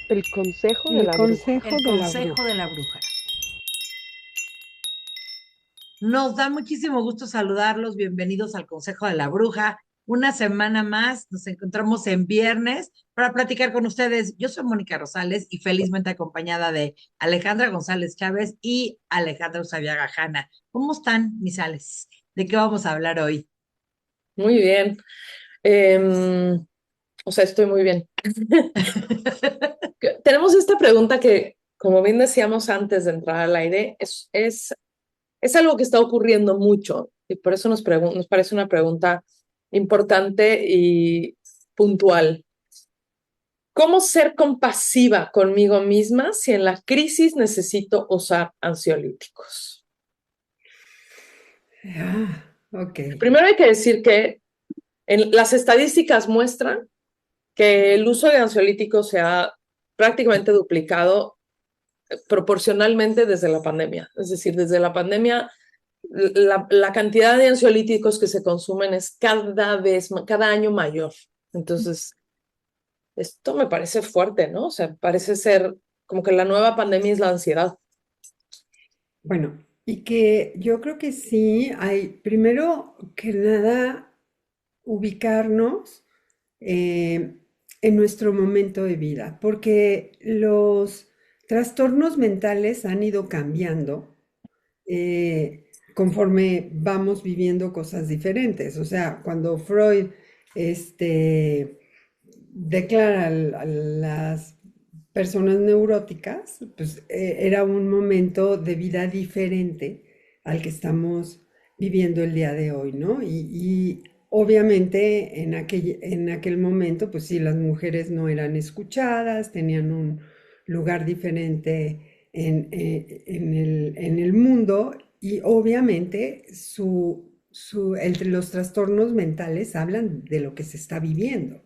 El consejo de El la bruja. consejo El de la consejo bruja. de la bruja. Nos da muchísimo gusto saludarlos. Bienvenidos al Consejo de la Bruja. Una semana más, nos encontramos en viernes para platicar con ustedes. Yo soy Mónica Rosales y felizmente acompañada de Alejandra González Chávez y Alejandra Usabiaga Jana. ¿Cómo están, mis Ales? ¿De qué vamos a hablar hoy? Muy bien. Em, o sea, estoy muy bien. Tenemos esta pregunta que, como bien decíamos antes de entrar al aire, es algo que está ocurriendo mucho y por eso nos parece una pregunta importante y puntual. ¿Cómo ser compasiva conmigo misma si en la crisis necesito usar ansiolíticos? Ok. Primero hay que decir que las estadísticas muestran que el uso de ansiolíticos se ha prácticamente duplicado proporcionalmente desde la pandemia. Es decir, desde la pandemia, la cantidad de ansiolíticos que se consumen es cada año mayor. Entonces, esto me parece fuerte, ¿no? O sea, parece ser como que la nueva pandemia es la ansiedad. Bueno, y que yo creo que sí hay, primero que nada, ubicarnos eh, en nuestro momento de vida, porque los trastornos mentales han ido cambiando conforme vamos viviendo cosas diferentes. O sea, cuando Freud este, declara a las personas neuróticas, pues era un momento de vida diferente al que estamos viviendo el día de hoy, ¿no? Y obviamente en aquel momento, pues sí, las mujeres no eran escuchadas, tenían un lugar diferente en el mundo y obviamente entre los trastornos mentales hablan de lo que se está viviendo.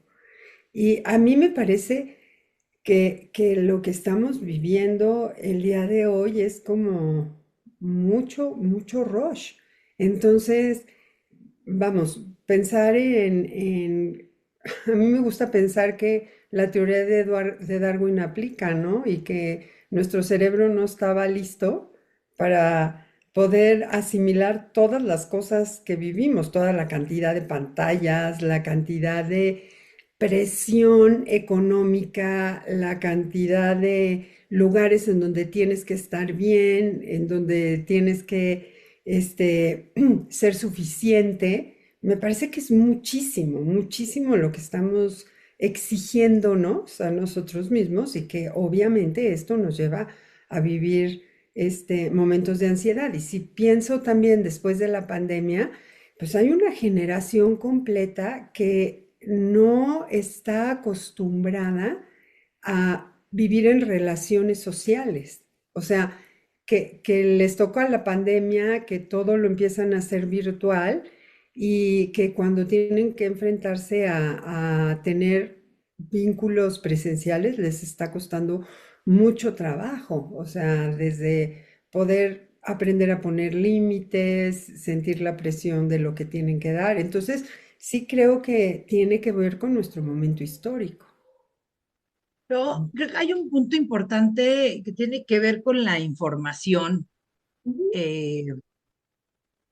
Y a mí me parece que lo que estamos viviendo el día de hoy es como mucho rush. Entonces, vamos, pensar a mí me gusta pensar que la teoría de Darwin aplica, ¿no? Y que nuestro cerebro no estaba listo para poder asimilar todas las cosas que vivimos, toda la cantidad de pantallas, la cantidad de presión económica, la cantidad de lugares en donde tienes que estar bien, en donde tienes que ser suficiente. Me parece que es muchísimo lo que estamos exigiéndonos a nosotros mismos y que obviamente esto nos lleva a vivir momentos de ansiedad. Y si pienso también después de la pandemia, pues hay una generación completa que no está acostumbrada a vivir en relaciones sociales. O sea, que les tocó a la pandemia, que todo lo empiezan a hacer virtual y que cuando tienen que enfrentarse a tener vínculos presenciales les está costando mucho trabajo. O sea, desde poder aprender a poner límites, sentir la presión de lo que tienen que dar. Entonces, sí creo que tiene que ver con nuestro momento histórico. Yo creo que hay un punto importante que tiene que ver con la información. Ujú. eh,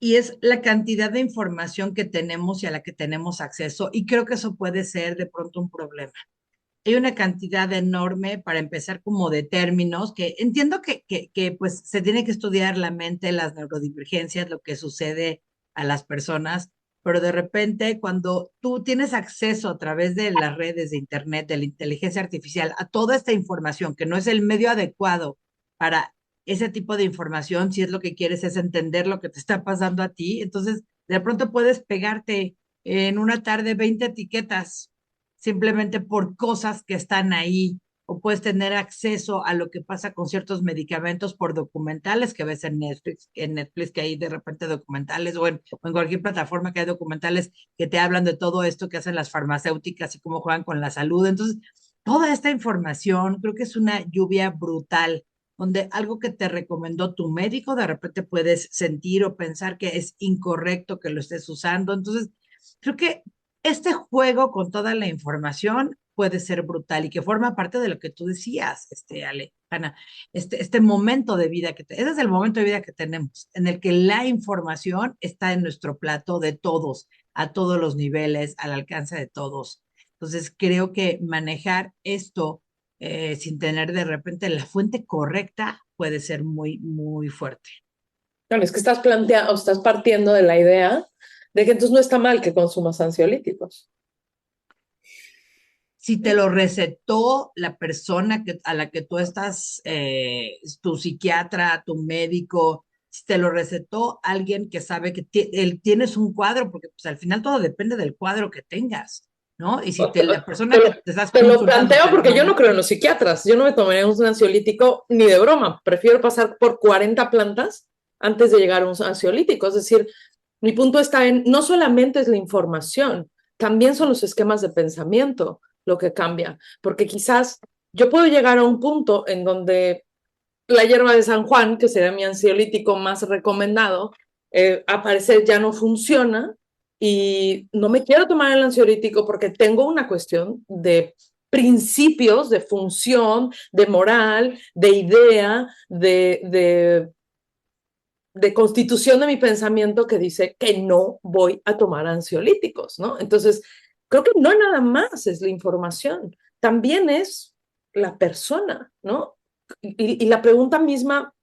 y es la cantidad de información que tenemos y a la que tenemos acceso, y creo que eso puede ser de pronto un problema. Hay una cantidad enorme, para empezar, como de términos, que entiendo que pues se tiene que estudiar la mente, las neurodivergencias, lo que sucede a las personas, pero de repente cuando tú tienes acceso a través de las redes de Internet, de la inteligencia artificial, a toda esta información, que no es el medio adecuado para ese tipo de información, si es lo que quieres es entender lo que te está pasando a ti, entonces de pronto puedes pegarte en una tarde 20 etiquetas simplemente por cosas que están ahí, o puedes tener acceso a lo que pasa con ciertos medicamentos por documentales que ves en Netflix que hay de repente documentales, o en cualquier plataforma que hay documentales que te hablan de todo esto que hacen las farmacéuticas y cómo juegan con la salud. Entonces, toda esta información creo que es una lluvia brutal, donde algo que te recomendó tu médico, de repente puedes sentir o pensar que es incorrecto que lo estés usando. Entonces, creo que este juego con toda la información puede ser brutal y que forma parte de lo que tú decías, Ana, este momento de vida ese es el momento de vida que tenemos, en el que la información está en nuestro plato de todos, a todos los niveles, al alcance de todos. Entonces, creo que manejar esto sin tener de repente la fuente correcta puede ser muy, muy fuerte. Claro, es que estás partiendo de la idea de que entonces no está mal que consumas ansiolíticos. Si te lo recetó la persona a la que tú estás, tu psiquiatra, tu médico, si te lo recetó alguien que sabe que tienes un cuadro, porque pues al final todo depende del cuadro que tengas, ¿no? Y si la persona que te estás Te lo consultando planteo te lo porque yo no mandó. creo en los psiquiatras. Yo no me tomaría un ansiolítico ni de broma. Prefiero pasar por 40 plantas antes de llegar a un ansiolítico. Es decir, mi punto está en, no solamente es la información, también son los esquemas de pensamiento lo que cambia. Porque quizás yo puedo llegar a un punto en donde la hierba de San Juan, que sería mi ansiolítico más recomendado, al parecer ya no funciona y no me quiero tomar el ansiolítico porque tengo una cuestión de principios, de función, de moral, de idea, de constitución de mi pensamiento que dice que no voy a tomar ansiolíticos, ¿no? Entonces, creo que no nada más es la información, también es la persona, ¿no? Y la pregunta misma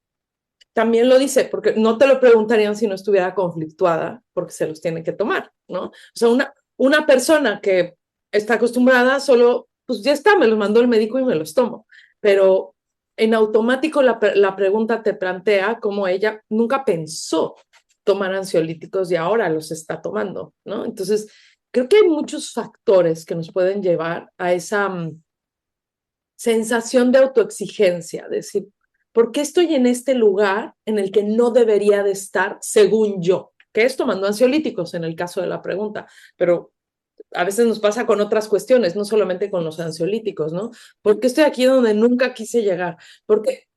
también lo dice, porque no te lo preguntarían si no estuviera conflictuada, porque se los tiene que tomar, ¿no? O sea, una persona que está acostumbrada solo, pues ya está, me los mandó el médico y me los tomo, pero en automático la pregunta te plantea cómo ella nunca pensó tomar ansiolíticos y ahora los está tomando, ¿no? Entonces, creo que hay muchos factores que nos pueden llevar a esa sensación de autoexigencia, decir, ¿por qué estoy en este lugar en el que no debería de estar según yo? Que es tomando ansiolíticos en el caso de la pregunta, pero a veces nos pasa con otras cuestiones, no solamente con los ansiolíticos, ¿no? ¿Por qué estoy aquí donde nunca quise llegar? Porque,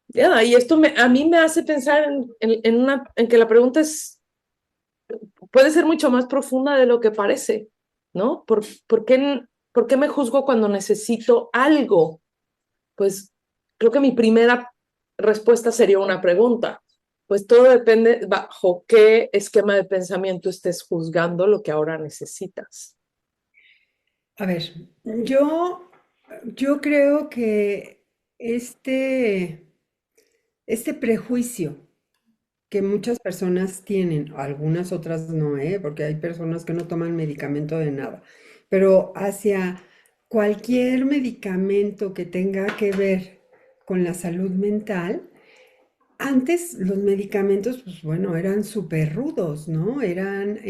ya, y esto a mí me hace pensar en que la pregunta puede ser mucho más profunda de lo que parece, ¿no? ¿Por qué me juzgo cuando necesito algo? Pues creo que mi primera respuesta sería una pregunta. Pues todo depende bajo qué esquema de pensamiento estés juzgando lo que ahora necesitas. A ver, yo, yo creo que este, este prejuicio que muchas personas tienen, algunas otras no, ¿eh? Porque hay personas que no toman medicamento de nada, pero hacia cualquier medicamento que tenga que ver con la salud mental, antes los medicamentos, pues bueno, eran súper rudos, ¿no? Eran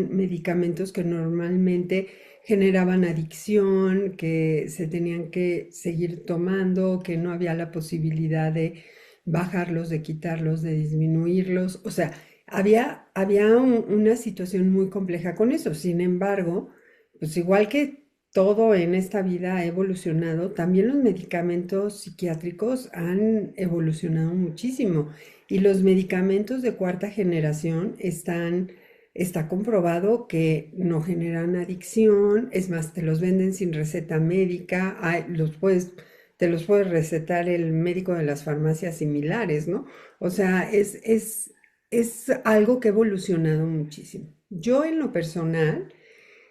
medicamentos que normalmente generaban adicción, que se tenían que seguir tomando, que no había la posibilidad de bajarlos, de quitarlos, de disminuirlos. O sea, había una situación muy compleja con eso. Sin embargo, pues igual que todo en esta vida ha evolucionado, también los medicamentos psiquiátricos han evolucionado muchísimo y los medicamentos de cuarta generación está comprobado que no generan adicción, es más, te los venden sin receta médica, te los puede recetar el médico de las farmacias similares, ¿no? O sea, es algo que ha evolucionado muchísimo. Yo en lo personal,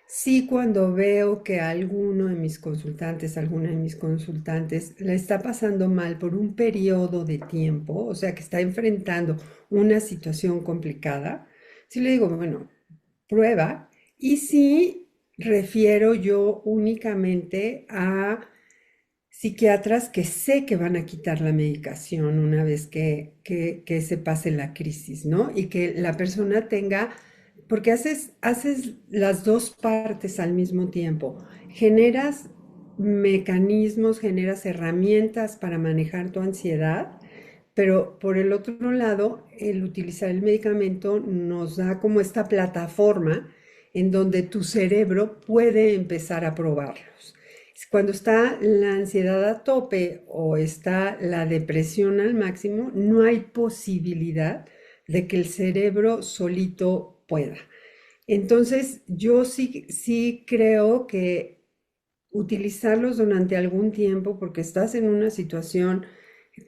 sí, cuando veo que alguna de mis consultantes la está pasando mal por un periodo de tiempo, o sea, que está enfrentando una situación complicada, sí le digo, bueno, prueba. Y sí refiero yo únicamente a psiquiatras que sé que van a quitar la medicación una vez que se pase la crisis, ¿no? Y que la persona tenga, porque haces las dos partes al mismo tiempo, generas mecanismos, generas herramientas para manejar tu ansiedad, pero por el otro lado, el utilizar el medicamento nos da como esta plataforma en donde tu cerebro puede empezar a probarlos. Cuando está la ansiedad a tope o está la depresión al máximo, no hay posibilidad de que el cerebro solito pueda. Entonces, yo sí creo que utilizarlos durante algún tiempo porque estás en una situación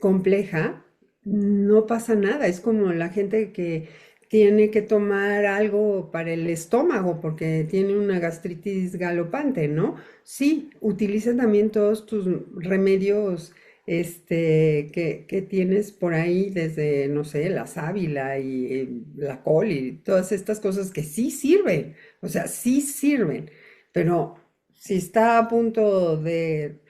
compleja, no pasa nada. Es como la gente que tiene que tomar algo para el estómago porque tiene una gastritis galopante, ¿no? Sí, utiliza también todos tus remedios que tienes por ahí desde, no sé, la sábila y la col y todas estas cosas que sí sirven, o sea, sí sirven, pero si está a punto de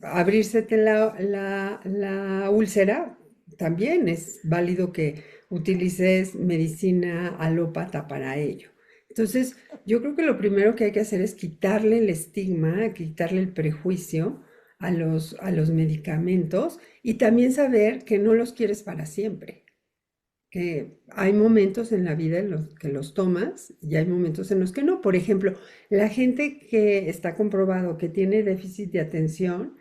abrírsete la úlcera, también es válido que utilices medicina alópata para ello. Entonces, yo creo que lo primero que hay que hacer es quitarle el estigma, quitarle el prejuicio a los medicamentos y también saber que no los quieres para siempre, que hay momentos en la vida en los que los tomas y hay momentos en los que no. Por ejemplo, la gente que está comprobado que tiene déficit de atención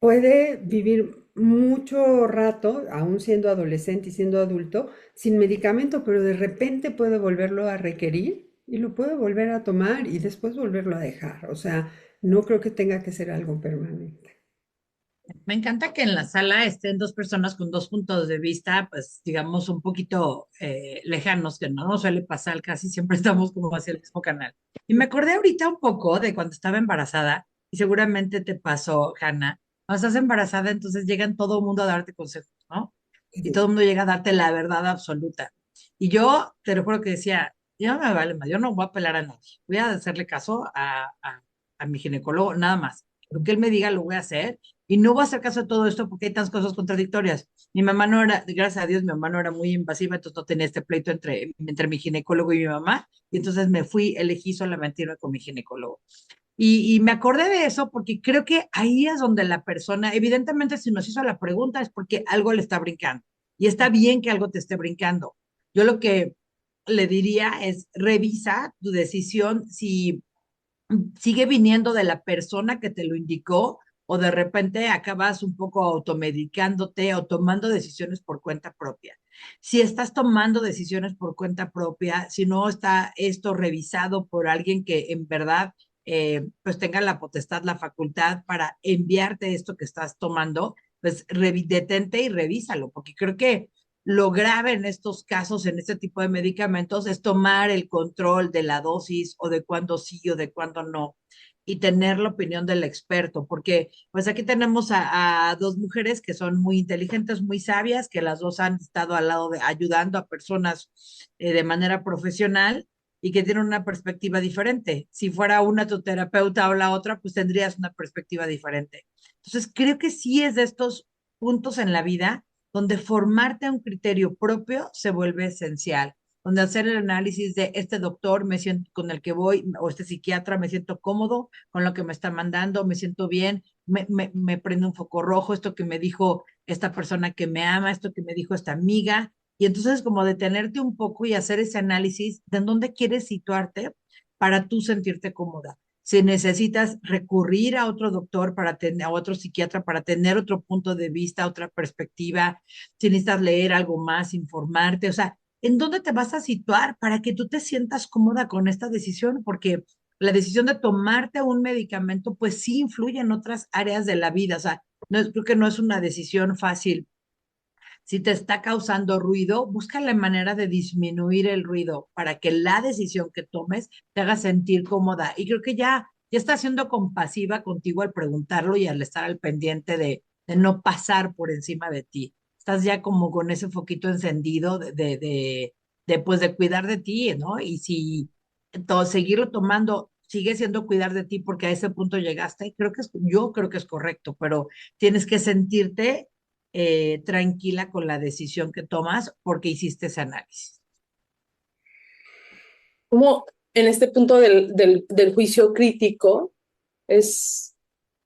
puede vivir mucho rato, aún siendo adolescente y siendo adulto, sin medicamento, pero de repente puede volverlo a requerir y lo puede volver a tomar y después volverlo a dejar. O sea, no creo que tenga que ser algo permanente. Me encanta que en la sala estén dos personas con dos puntos de vista, pues digamos un poquito lejanos, que no nos suele pasar, casi siempre estamos como hacia el mismo canal. Y me acordé ahorita un poco de cuando estaba embarazada, y seguramente te pasó, Hanna, cuando estás embarazada, entonces llegan todo el mundo a darte consejos, ¿no? Y todo el mundo llega a darte la verdad absoluta. Y yo te lo juro que decía, ya no me vale más, yo no voy a apelar a nadie, voy a hacerle caso a mi ginecólogo, nada más. Lo que él me diga lo voy a hacer y no voy a hacer caso de todo esto porque hay tantas cosas contradictorias. Mi mamá no era, gracias a Dios, mi mamá no era muy invasiva, entonces no tenía este pleito entre mi ginecólogo y mi mamá. Y entonces me fui, elegí solamente irme con mi ginecólogo. Y me acordé de eso porque creo que ahí es donde la persona, evidentemente, si nos hizo la pregunta es porque algo le está brincando. Y está bien que algo te esté brincando. Yo lo que le diría es revisa tu decisión si sigue viniendo de la persona que te lo indicó o de repente acabas un poco automedicándote o tomando decisiones por cuenta propia. Si estás tomando decisiones por cuenta propia, si no está esto revisado por alguien que en verdad pues tenga la potestad, la facultad para enviarte esto que estás tomando, pues detente y revísalo, porque creo que lo grave en estos casos, en este tipo de medicamentos, es tomar el control de la dosis o de cuándo sí o de cuándo no y tener la opinión del experto, porque pues aquí tenemos a dos mujeres que son muy inteligentes, muy sabias, que las dos han estado al lado de ayudando a personas de manera profesional y que tienen una perspectiva diferente. Si fuera una tu terapeuta o la otra, pues tendrías una perspectiva diferente. Entonces, creo que sí es de estos puntos en la vida donde formarte un criterio propio se vuelve esencial, donde hacer el análisis de este doctor me siento con el que voy o este psiquiatra me siento cómodo con lo que me está mandando, me siento bien, me prende un foco rojo, esto que me dijo esta persona que me ama, esto que me dijo esta amiga, y entonces como detenerte un poco y hacer ese análisis de en dónde quieres situarte para tú sentirte cómoda. Si necesitas recurrir a otro doctor para tener, a otro psiquiatra para tener otro punto de vista, otra perspectiva, si necesitas leer algo más, informarte, o sea, ¿en dónde te vas a situar para que tú te sientas cómoda con esta decisión? Porque la decisión de tomarte un medicamento, pues sí influye en otras áreas de la vida, o sea, creo que no es una decisión fácil. Si te está causando ruido, busca la manera de disminuir el ruido para que la decisión que tomes te haga sentir cómoda. Y creo que ya está siendo compasiva contigo al preguntarlo y al estar al pendiente de no pasar por encima de ti. Estás ya como con ese foquito encendido pues de cuidar de ti, ¿no? Y si seguirlo tomando sigue siendo cuidar de ti porque a ese punto llegaste, yo creo que es correcto, pero tienes que sentirte tranquila con la decisión que tomas porque hiciste ese análisis. Como en este punto del juicio crítico es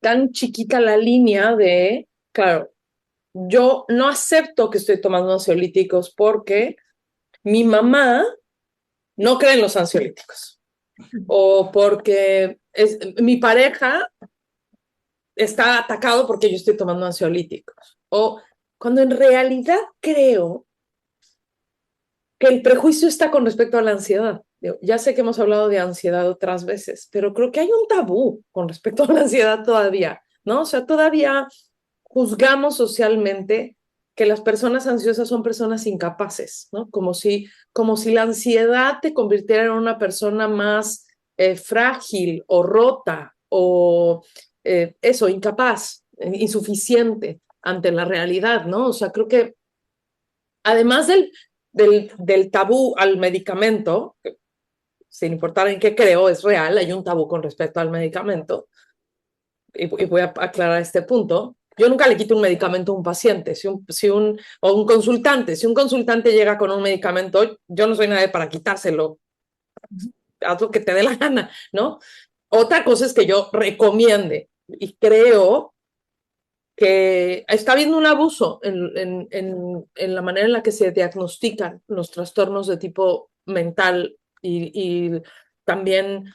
tan chiquita la línea de, claro, yo no acepto que estoy tomando ansiolíticos porque mi mamá no cree en los ansiolíticos o porque mi pareja está atacado porque yo estoy tomando ansiolíticos o cuando en realidad creo que el prejuicio está con respecto a la ansiedad. Ya sé que hemos hablado de ansiedad otras veces, pero creo que hay un tabú con respecto a la ansiedad todavía, ¿no? O sea, todavía juzgamos socialmente que las personas ansiosas son personas incapaces, ¿no? Como si la ansiedad te convirtiera en una persona más frágil o rota o eso, incapaz, insuficiente ante la realidad, ¿no? O sea, creo que además del tabú al medicamento, sin importar en qué creo, es real, hay un tabú con respecto al medicamento, y voy a aclarar este punto. Yo nunca le quito un medicamento a un paciente, o un consultante. Si un consultante llega con un medicamento, yo no soy nadie para quitárselo, haz lo que te dé la gana, ¿no? Otra cosa es que yo recomiende, y creo que está habiendo un abuso en la manera en la que se diagnostican los trastornos de tipo mental y también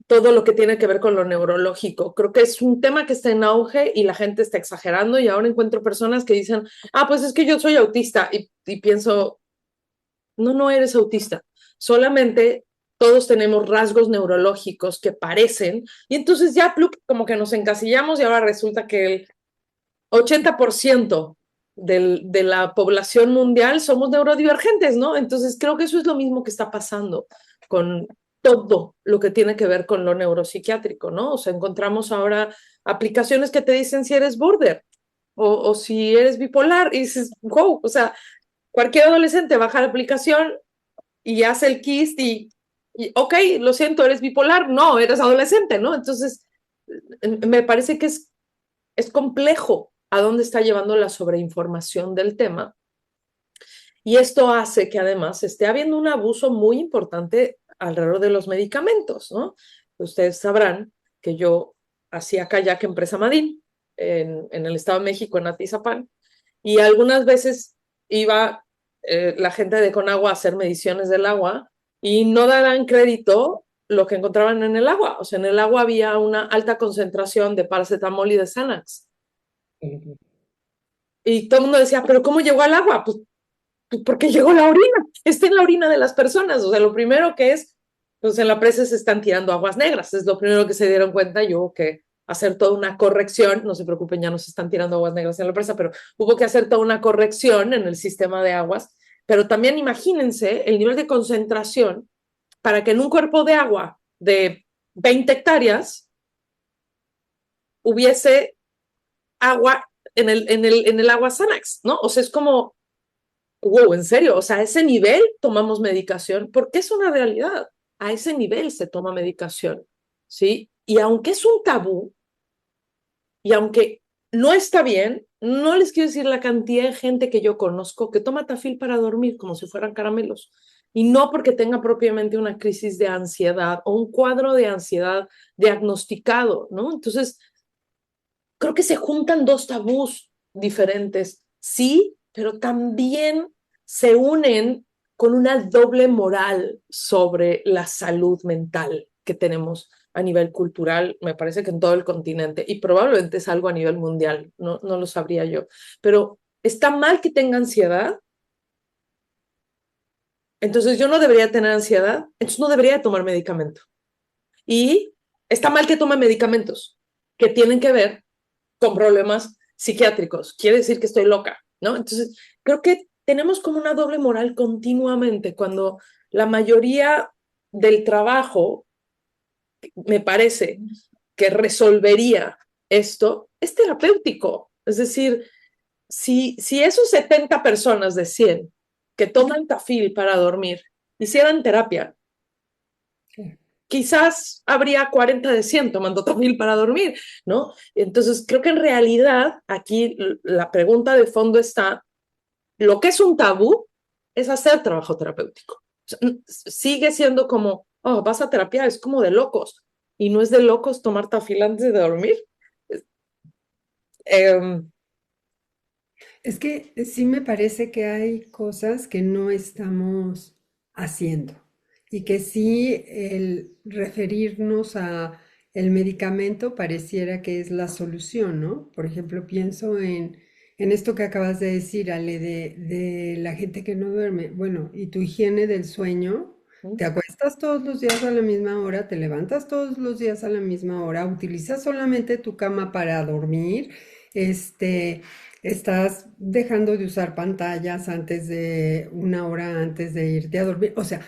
todo lo que tiene que ver con lo neurológico. Creo que es un tema que está en auge y la gente está exagerando y ahora encuentro personas que dicen, ah, pues es que yo soy autista y pienso, no, no eres autista, solamente todos tenemos rasgos neurológicos que parecen y entonces ya como que nos encasillamos y ahora resulta que el 80% de la población mundial somos neurodivergentes, ¿no? Entonces creo que eso es lo mismo que está pasando con todo lo que tiene que ver con lo neuropsiquiátrico, ¿no? O sea, encontramos ahora aplicaciones que te dicen si eres border o si eres bipolar y dices, wow, o sea, cualquier adolescente baja la aplicación y hace el KISS ok, lo siento, eres bipolar, no, eres adolescente, ¿no? Entonces, me parece que es complejo a dónde está llevando la sobreinformación del tema. Y esto hace que además esté habiendo un abuso muy importante alrededor de los medicamentos, ¿no? Ustedes sabrán que yo hacía kayak en Presamadín, en el Estado de México, en Atizapán, y algunas veces iba la gente de Conagua a hacer mediciones del agua y no daban crédito lo que encontraban en el agua. O sea, en el agua había una alta concentración de paracetamol y de Xanax. Y todo el mundo decía, ¿pero cómo llegó al agua? Pues porque llegó la orina, está en la orina de las personas. O sea, lo primero que es, pues en la presa se están tirando aguas negras, es lo primero que se dieron cuenta. Y hubo que hacer toda una corrección, no se preocupen, ya no se están tirando aguas negras en la presa, pero hubo que hacer toda una corrección en el sistema de aguas. Pero también imagínense el nivel de concentración para que en un cuerpo de agua de 20 hectáreas hubiese agua en el agua Xanax, ¿no? O sea, es como, wow, en serio, o sea, a ese nivel tomamos medicación, porque es una realidad, a ese nivel se toma medicación, ¿sí? Y aunque es un tabú, y aunque no está bien, no les quiero decir la cantidad de gente que yo conozco que toma Tafil para dormir como si fueran caramelos, y no porque tenga propiamente una crisis de ansiedad o un cuadro de ansiedad diagnosticado, ¿no? Entonces, creo que se juntan dos tabús diferentes, sí, pero también se unen con una doble moral sobre la salud mental que tenemos a nivel cultural, me parece que en todo el continente, y probablemente es algo a nivel mundial, no lo sabría yo, pero está mal que tenga ansiedad, entonces yo no debería tener ansiedad, entonces no debería tomar medicamento. Y está mal que tome medicamentos que tienen que ver con problemas psiquiátricos. Quiere decir que estoy loca, ¿no? Entonces, creo que tenemos como una doble moral continuamente cuando la mayoría del trabajo, me parece, que resolvería esto es terapéutico. Es decir, si esos 70 personas de 100 que toman tafil para dormir hicieran terapia, quizás habría 40 de 100 tomando Tafil para dormir, ¿no? Entonces, creo que en realidad aquí la pregunta de fondo está, lo que es un tabú es hacer trabajo terapéutico. O sea, sigue siendo como, oh, vas a terapia, es como de locos. Y no es de locos tomar Tafil antes de dormir. Eh, Es que sí me parece que hay cosas que no estamos haciendo y que sí el referirnos a el medicamento pareciera que es la solución, ¿no? Por ejemplo, pienso en esto que acabas de decir, Ale, de la gente que no duerme. Bueno, y tu higiene del sueño, Te acuestas todos los días a la misma hora, te levantas todos los días a la misma hora, utilizas solamente tu cama para dormir, este, estás dejando de usar pantallas antes de una hora antes de irte a dormir. O sea,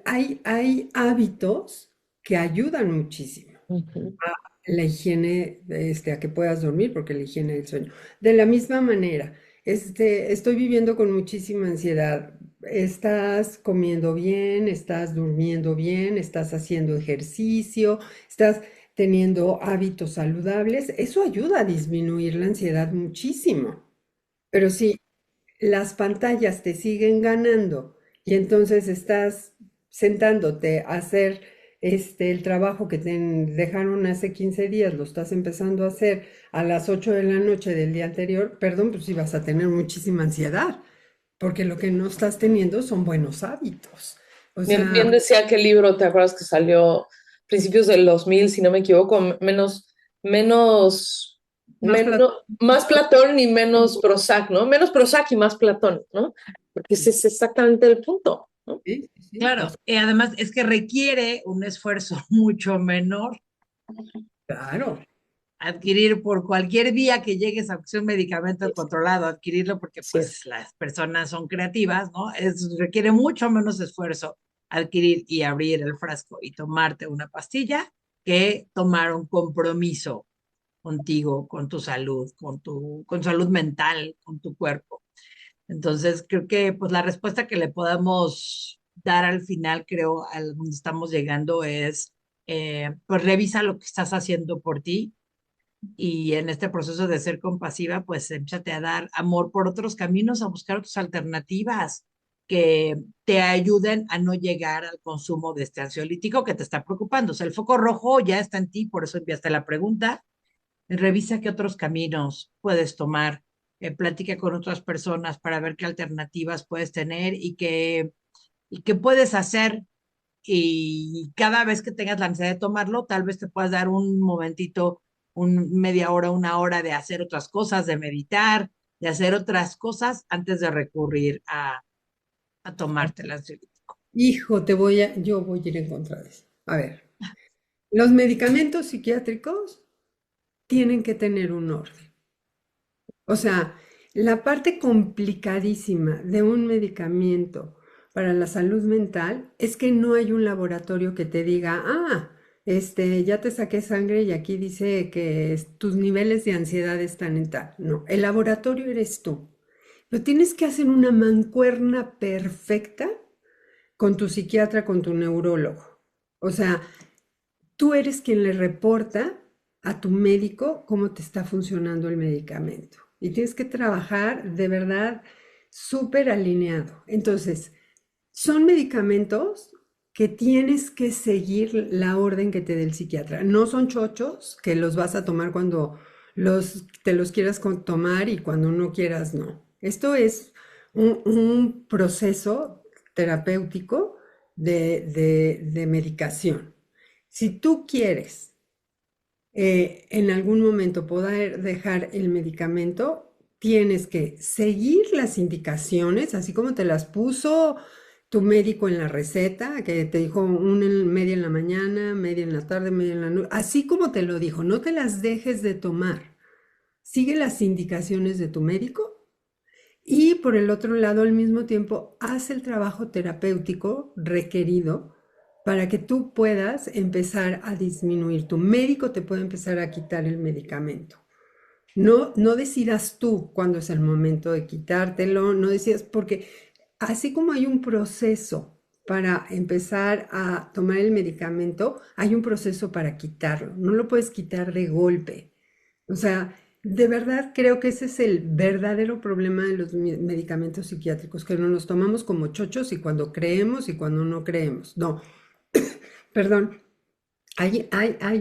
hay hábitos que ayudan muchísimo Ujú. la higiene, a que puedas dormir, porque la higiene del sueño. De la misma manera, estoy viviendo con muchísima ansiedad. Estás comiendo bien, estás durmiendo bien, estás haciendo ejercicio, estás teniendo hábitos saludables. Eso ayuda a disminuir la ansiedad muchísimo. Pero si las pantallas te siguen ganando y entonces estás sentándote a hacer el trabajo que te dejaron hace 15 días, lo estás empezando a hacer a las 8 de la noche del día anterior, perdón, pues sí vas a tener muchísima ansiedad, porque lo que no estás teniendo son buenos hábitos. O Bien sea, decía aquel libro, ¿te acuerdas que salió principios del 2000, si no me equivoco? Menos, más más Platón y menos Prozac, ¿no? Menos Prozac y más Platón, ¿no? Porque ese es exactamente el punto, ¿no? sí, sí, sí, o Claro, sea, y además es que requiere un esfuerzo mucho menor claro, adquirir por cualquier vía que llegues a un medicamento controlado, adquirirlo porque Sí, pues las personas son creativas, ¿no? Requiere mucho menos esfuerzo adquirir y abrir el frasco y tomarte una pastilla que tomar un compromiso contigo, con tu salud, con salud mental, con tu cuerpo. Entonces, creo que pues la respuesta que le podamos dar al final, creo, a donde estamos llegando es, pues revisa lo que estás haciendo por ti y en este proceso de ser compasiva, pues échate a dar amor por otros caminos, a buscar otras alternativas que te ayuden a no llegar al consumo de este ansiolítico que te está preocupando. O sea, el foco rojo ya está en ti, por eso enviaste la pregunta. Revisa qué otros caminos puedes tomar, platica con otras personas para ver qué alternativas puedes tener y qué puedes hacer. Y cada vez que tengas la necesidad de tomarlo, tal vez te puedas dar un momentito, media hora, una hora de hacer otras cosas, de meditar, de hacer otras cosas antes de recurrir a tomarte el ansiolítico. hijo, yo voy a ir en contra de eso. A ver, los medicamentos psiquiátricos tienen que tener un orden. O sea, la parte complicadísima de un medicamento para la salud mental es que no hay un laboratorio que te diga, ya te saqué sangre y aquí dice que tus niveles de ansiedad están en tal. No, el laboratorio eres tú. Pero tienes que hacer una mancuerna perfecta con tu psiquiatra, con tu neurólogo. O sea, tú eres quien le reporta a tu médico cómo te está funcionando el medicamento. Y tienes que trabajar de verdad súper alineado. Entonces, son medicamentos que tienes que seguir la orden que te dé el psiquiatra. No son chochos que los vas a tomar cuando te los quieras tomar y cuando no quieras, no. Esto es un proceso terapéutico de medicación. Si tú quieres en algún momento poder dejar el medicamento, tienes que seguir las indicaciones, así como te las puso tu médico en la receta, que te dijo media en la mañana, media en la tarde, media en la noche, así como te lo dijo, no te las dejes de tomar. Sigue las indicaciones de tu médico y por el otro lado, al mismo tiempo, haz el trabajo terapéutico requerido para que tú puedas empezar a disminuir. Tu médico te puede empezar a quitar el medicamento. No, no decidas tú cuándo es el momento de quitártelo, no decidas, porque así como hay un proceso para empezar a tomar el medicamento, hay un proceso para quitarlo. No lo puedes quitar de golpe. O sea, de verdad creo que ese es el verdadero problema de los medicamentos psiquiátricos, que no nos tomamos como chochos y cuando creemos y cuando no creemos. No, perdón, hay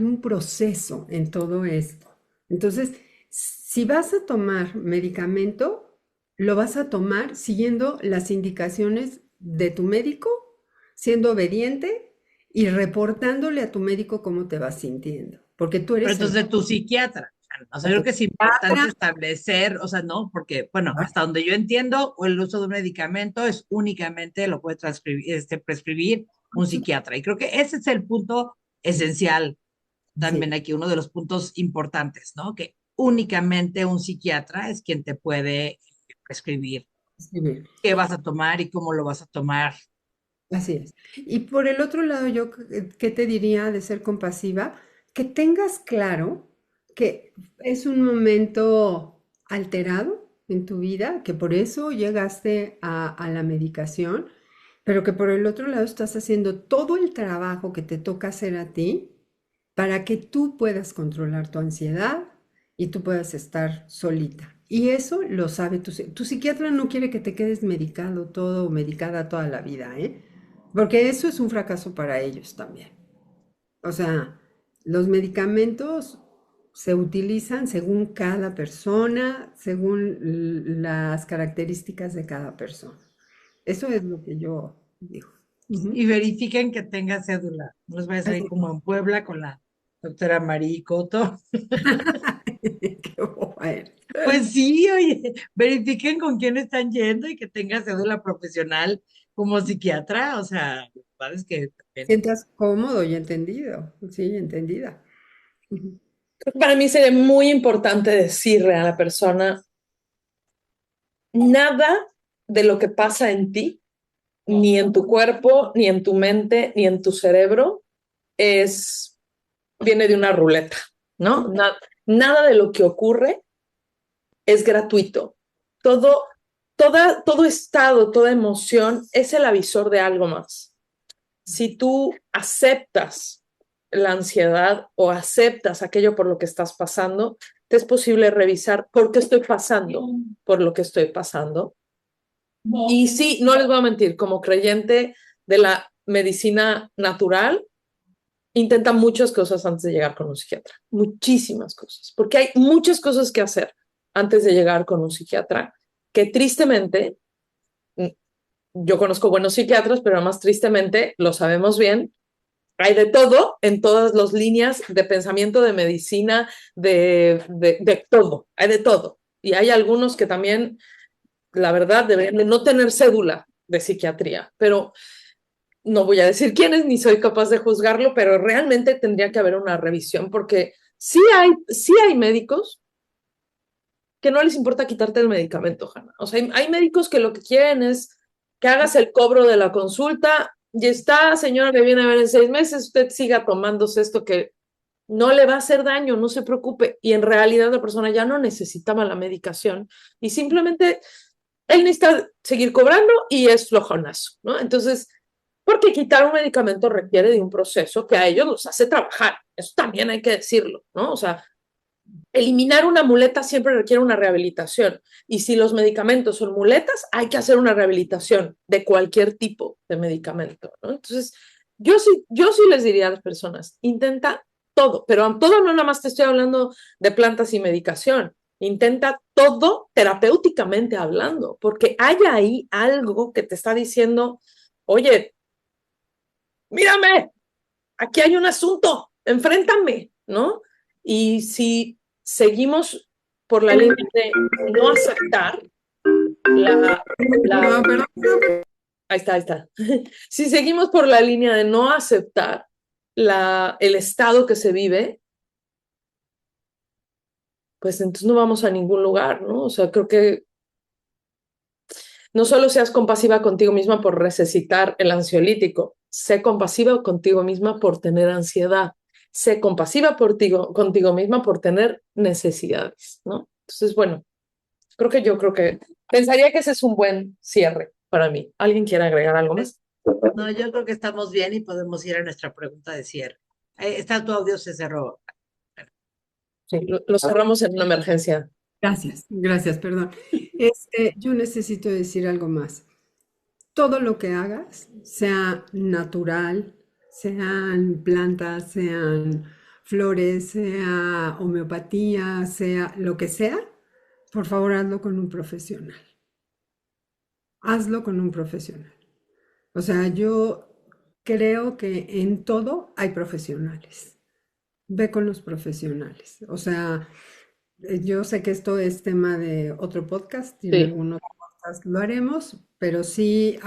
un proceso en todo esto. Entonces, si vas a tomar medicamento, lo vas a tomar siguiendo las indicaciones de tu médico, siendo obediente y reportándole a tu médico cómo te vas sintiendo, porque tú Pero eres el entonces tu psiquiatra. O a sea, tu creo que es importante psiquiatra. establecer, o sea, no, porque, bueno, hasta donde yo entiendo, o el uso de un medicamento es únicamente lo puede prescribir un psiquiatra. Y creo que ese es el punto esencial Sí, también aquí, uno de los puntos importantes, ¿no? Que únicamente un psiquiatra es quien te puede prescribir escribir. qué vas a tomar y cómo lo vas a tomar. Así es. Y por el otro lado, yo, ¿qué te diría de ser compasiva? Que tengas claro que es un momento alterado en tu vida, que por eso llegaste a la medicación, pero que por el otro lado estás haciendo todo el trabajo que te toca hacer a ti para que tú puedas controlar tu ansiedad y tú puedas estar solita. Y eso lo sabe tu psiquiatra no quiere que te quedes medicado todo o medicada toda la vida, ¿eh? Porque eso es un fracaso para ellos también. O sea, los medicamentos se utilizan según cada persona, según las características de cada persona. Eso es lo que yo digo. Y Ujú. verifiquen que tenga cédula. No les vayas a ir Así. como en Puebla con la doctora María Coto. Qué boba eres. Pues sí, oye, verifiquen con quién están yendo y que tenga cédula profesional como psiquiatra. O sea, la verdad es que también. Sientas cómodo y entendido, sí, entendida. Ujú. Para mí sería muy importante decirle a la persona, nada de lo que pasa en ti, ni en tu cuerpo, ni en tu mente, ni en tu cerebro, es, viene de una ruleta, ¿no? Nada de lo que ocurre es gratuito. Todo, todo estado, toda emoción es el avisor de algo más. Si tú aceptas la ansiedad o aceptas aquello por lo que estás pasando, te es posible revisar por qué estoy pasando por lo que estoy pasando. Y sí, no les voy a mentir, como creyente de la medicina natural, intenta muchas cosas antes de llegar con un psiquiatra, muchísimas cosas, porque hay muchas cosas que hacer antes de llegar con un psiquiatra, que tristemente, yo conozco buenos psiquiatras, pero más tristemente, lo sabemos bien, hay de todo en todas las líneas de pensamiento, de medicina, de todo, hay de todo. Y hay algunos que también, la verdad, deberían de no tener cédula de psiquiatría, pero no voy a decir quiénes, ni soy capaz de juzgarlo, pero realmente tendría que haber una revisión, porque sí hay médicos que no les importa quitarte el medicamento, Hanna. O sea, hay médicos que lo que quieren es que hagas el cobro de la consulta y está, señora, que viene a ver en 6 meses, usted siga tomándose esto que no le va a hacer daño, no se preocupe. Y en realidad la persona ya no necesitaba la medicación y simplemente él necesita seguir cobrando y es flojonazo, ¿no? Entonces, porque quitar un medicamento requiere de un proceso que a ellos los hace trabajar. Eso también hay que decirlo, ¿no? O sea, eliminar una muleta siempre requiere una rehabilitación. Y si los medicamentos son muletas, hay que hacer una rehabilitación de cualquier tipo de medicamento, ¿no? Entonces, yo sí les diría a las personas, intenta todo, pero todo no nada más te estoy hablando de plantas y medicación. Intenta todo terapéuticamente hablando, porque hay ahí algo que te está diciendo, oye, mírame, aquí hay un asunto, enfréntame, ¿no? Y si seguimos por la línea de no aceptar la, No, la perdón. ahí está. Si seguimos por la línea de no aceptar el estado que se vive, pues entonces no vamos a ningún lugar, ¿no? O sea, creo que no solo seas compasiva contigo misma por necesitar el ansiolítico, sé compasiva contigo misma por tener ansiedad, sé compasiva contigo misma por tener necesidades, ¿no? Entonces, bueno, creo que pensaría que ese es un buen cierre para mí. ¿Alguien quiere agregar algo más? No, yo creo que estamos bien y podemos ir a nuestra pregunta de cierre. Está tu audio, se cerró. Sí, lo cerramos en una emergencia. Gracias, gracias, perdón. Yo necesito decir algo más. Todo lo que hagas, sea natural, sean plantas, sean flores, sea homeopatía, sea lo que sea, por favor hazlo con un profesional. Hazlo con un profesional. O sea, yo creo que en todo hay profesionales. Ve con los profesionales. O sea, yo sé que esto es tema de otro podcast y en Sí. algún otro podcast lo haremos, pero sí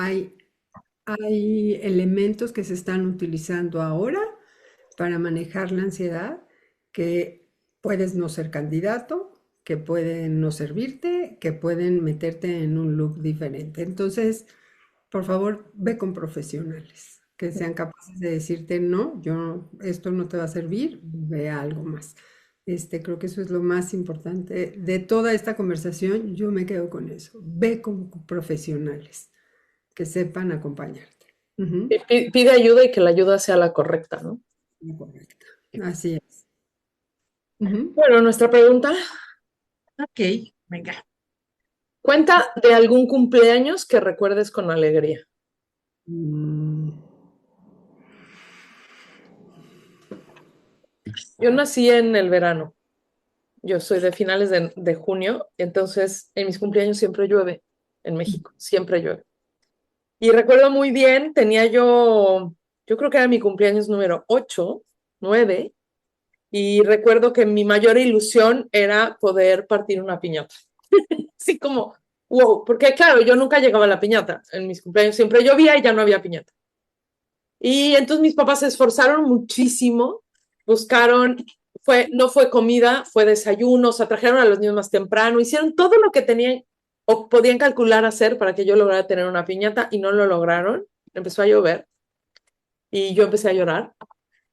hay elementos que se están utilizando ahora para manejar la ansiedad que puedes no ser candidato, que pueden no servirte, que pueden meterte en un loop diferente. Entonces, por favor, ve con profesionales que sean capaces de decirte, no, esto no te va a servir, ve a algo más. Creo que eso es lo más importante de toda esta conversación. Yo me quedo con eso. Ve con profesionales que sepan acompañarte. Ujú. Pide ayuda y que la ayuda sea la correcta, ¿no? Correcto. Así es. Ujú. Bueno, nuestra pregunta, Ok, venga. cuenta de algún cumpleaños que recuerdes con alegría. Mm, Yo nací en el verano, yo soy de finales de junio, entonces en mis cumpleaños siempre llueve en México, siempre llueve. Y recuerdo muy bien, yo creo que era mi cumpleaños número 8, 9, y recuerdo que mi mayor ilusión era poder partir una piñata. Así como, wow, porque claro, yo nunca llegaba a la piñata. En mis cumpleaños siempre llovía y ya no había piñata. Y entonces mis papás se esforzaron muchísimo, buscaron, no fue comida, fue desayuno, o sea, trajeron a los niños más temprano, hicieron todo lo que tenían o podían calcular hacer para que yo lograra tener una piñata y no lo lograron. Empezó a llover y yo empecé a llorar.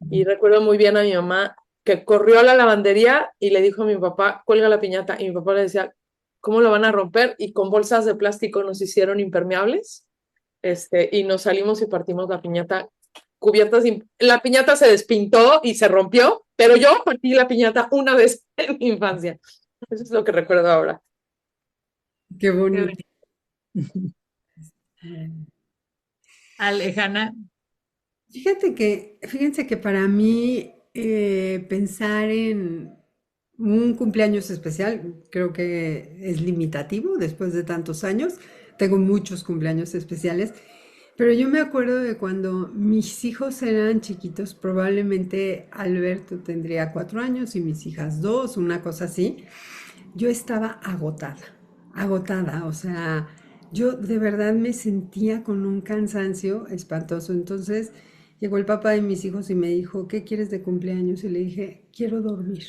Y recuerdo muy bien a mi mamá que corrió a la lavandería y le dijo a mi papá, cuelga la piñata. Y mi papá le decía, ¿cómo lo van a romper? Y con bolsas de plástico nos hicieron impermeables. Y nos salimos y partimos la piñata cubierta. La piñata se despintó y se rompió, pero yo partí la piñata una vez en mi infancia. Eso es lo que recuerdo ahora. qué Qué bonito. bonito. Alejandra, Fíjense que para mí pensar en un cumpleaños especial creo que es limitativo después de tantos años. Tengo muchos cumpleaños especiales, pero yo me acuerdo de cuando mis hijos eran chiquitos, probablemente Alberto tendría 4 años y mis hijas 2, una cosa así. Yo estaba agotada, o sea, yo de verdad me sentía con un cansancio espantoso. Entonces llegó el papá de mis hijos y me dijo, ¿qué quieres de cumpleaños? Y le dije, quiero dormir,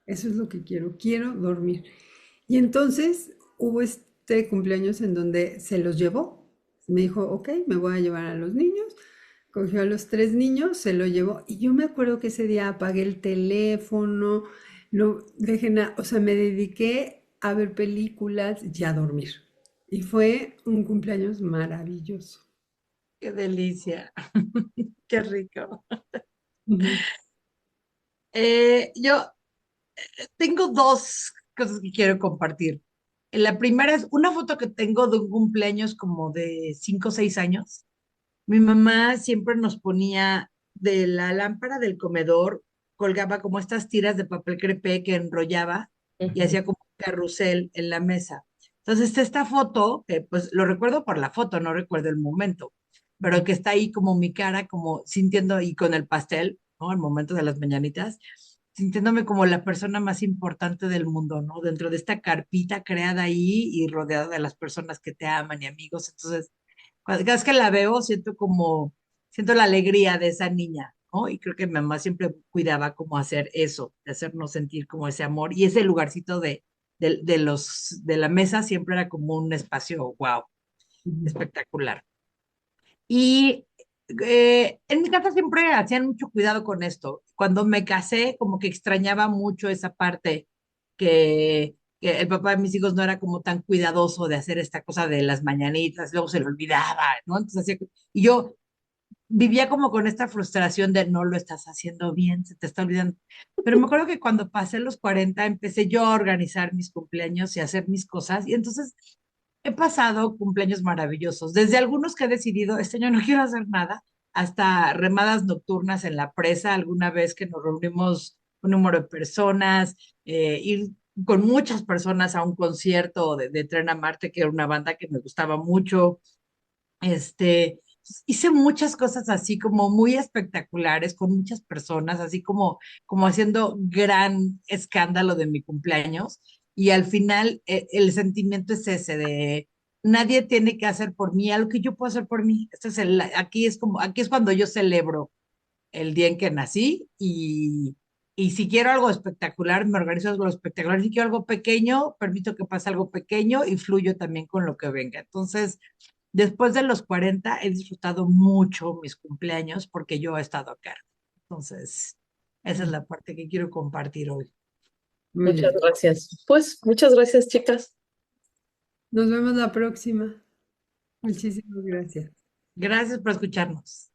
eso es lo que quiero dormir. Y entonces hubo este cumpleaños en donde se los llevó, me dijo, ok, me voy a llevar a los niños. Cogió a los 3 niños, se lo llevó. Y yo me acuerdo que ese día apagué el teléfono, no dejé nada, o sea, me dediqué a ver películas y a dormir. Y fue un cumpleaños maravilloso. qué delicia. Qué rico. Ujú. Yo tengo dos cosas que quiero compartir. La primera es una foto que tengo de un cumpleaños como de 5 o 6 años. Mi mamá siempre nos ponía de la lámpara del comedor, colgaba como estas tiras de papel crepé que enrollaba y Ujú. hacía como un carrusel en la mesa. Entonces está esta foto, que pues lo recuerdo por la foto, no recuerdo el momento, pero que está ahí como mi cara, como sintiendo y con el pastel, ¿no? El momento de las mañanitas, sintiéndome como la persona más importante del mundo, ¿no? Dentro de esta carpita creada ahí y rodeada de las personas que te aman y amigos. Entonces, cada vez que la veo, siento la alegría de esa niña, ¿no? Y creo que mi mamá siempre cuidaba como hacer eso, de hacernos sentir como ese amor. Y ese lugarcito de la mesa siempre era como un espacio, wow, Ujú. espectacular. Y en mi casa siempre hacían mucho cuidado con esto. Cuando me casé, como que extrañaba mucho esa parte que el papá de mis hijos no era como tan cuidadoso de hacer esta cosa de las mañanitas, luego se le olvidaba, ¿no? Entonces y yo vivía como con esta frustración de no lo estás haciendo bien, se te está olvidando. Pero me acuerdo que cuando pasé los 40 empecé yo a organizar mis cumpleaños y a hacer mis cosas y entonces he pasado cumpleaños maravillosos, desde algunos que he decidido, este año no quiero hacer nada, hasta remadas nocturnas en la presa, alguna vez que nos reunimos un número de personas, ir con muchas personas a un concierto de Tren a Marte, que era una banda que me gustaba mucho. Este, hice muchas cosas así como muy espectaculares con muchas personas, así como haciendo gran escándalo de mi cumpleaños. Y al final el sentimiento es ese nadie tiene que hacer por mí algo que yo puedo hacer por mí. Aquí es cuando yo celebro el día en que nací y si quiero algo espectacular, me organizo algo espectacular. Si quiero algo pequeño, permito que pase algo pequeño y fluyo también con lo que venga. Entonces, después de los 40 he disfrutado mucho mis cumpleaños porque yo he estado a cargo. Entonces, esa es la parte que quiero compartir hoy. Muy Muchas bien. gracias. Pues muchas gracias, chicas. Nos vemos la próxima. Muchísimas gracias. Gracias por escucharnos.